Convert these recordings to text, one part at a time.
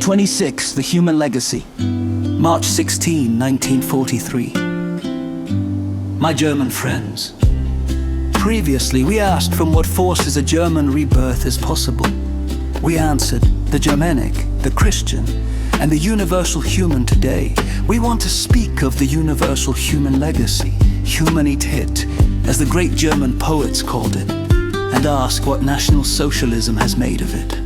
26. The Human Legacy. March 16, 1943. My German friends, previously we asked from what forces a German rebirth is possible. We answered, the Germanic, the Christian, and the universal human today. We want to speak of the universal human legacy, Humanität, as the great German poets called it, and ask what National Socialism has made of it.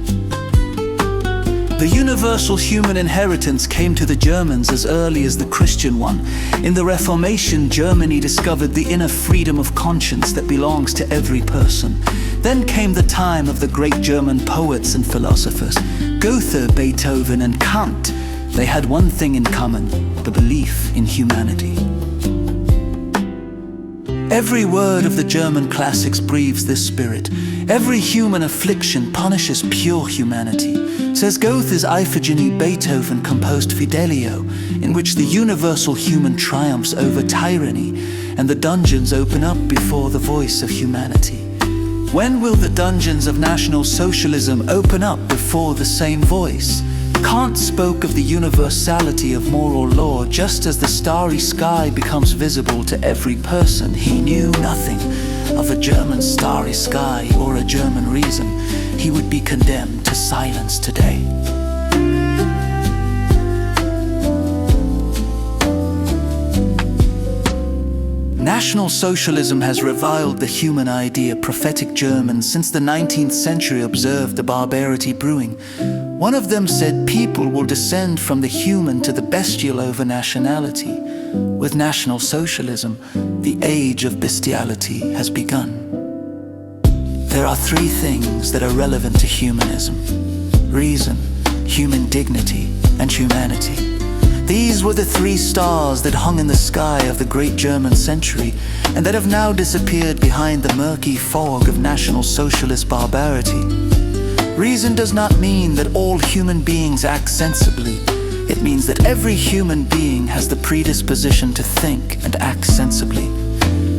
The universal human inheritance came to the Germans as early as the Christian one. In the Reformation, Germany discovered the inner freedom of conscience that belongs to every person. Then came the time of the great German poets and philosophers. Goethe, Beethoven, and Kant, they had one thing in common, the belief in humanity. Every word of the German classics breathes this spirit. Every human affliction punishes pure humanity. Says Goethe's Iphigenie, Beethoven composed Fidelio, in which the universal human triumphs over tyranny, and the dungeons open up before the voice of humanity. When will the dungeons of National Socialism open up before the same voice? Kant spoke of the universality of moral law just as the starry sky becomes visible to every person. He knew nothing of a German starry sky or a German reason. He would be condemned to silence today. National Socialism has reviled the human idea. Prophetic Germans since the 19th century observed the barbarity brewing. One of them said people will descend from the human to the bestial over nationality. With National Socialism, the age of bestiality has begun. There are three things that are relevant to humanism: reason, human dignity, and humanity. These were the three stars that hung in the sky of the great German century, and that have now disappeared behind the murky fog of National Socialist barbarity. Reason does not mean that all human beings act sensibly. It means that every human being has the predisposition to think and act sensibly.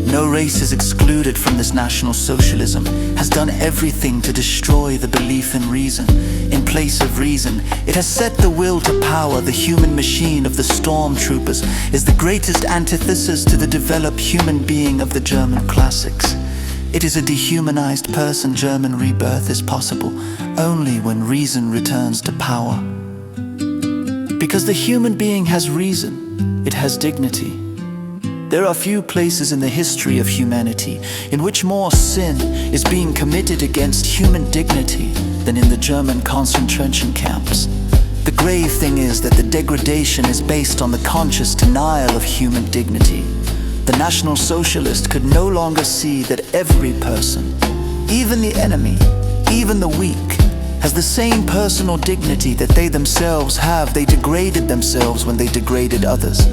No race is excluded from this National Socialism, has done everything to destroy the belief in reason. In place of reason, it has set the will to power. The human machine of the stormtroopers is the greatest antithesis to the developed human being of the German classics. It is a dehumanized person. German rebirth is possible only when reason returns to power. Because the human being has reason, it has dignity. There are few places in the history of humanity in which more sin is being committed against human dignity than in the German concentration camps. The grave thing is that the degradation is based on the conscious denial of human dignity. The National Socialist could no longer see that every person, even the enemy, even the weak, has the same personal dignity that they themselves have. They degraded themselves when they degraded others.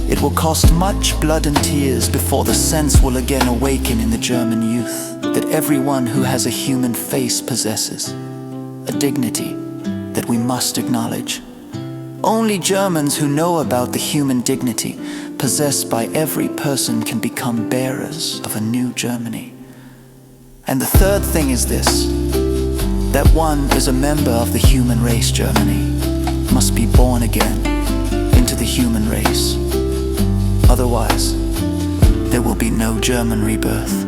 It will cost much blood and tears before the sense will again awaken in the German youth that everyone who has a human face possesses a dignity that we must acknowledge. Only Germans who know about the human dignity possessed by every person can become bearers of a new Germany. And the third thing is this: that one is a member of the human race. Germany must be born again into the human race. Otherwise, there will be no German rebirth.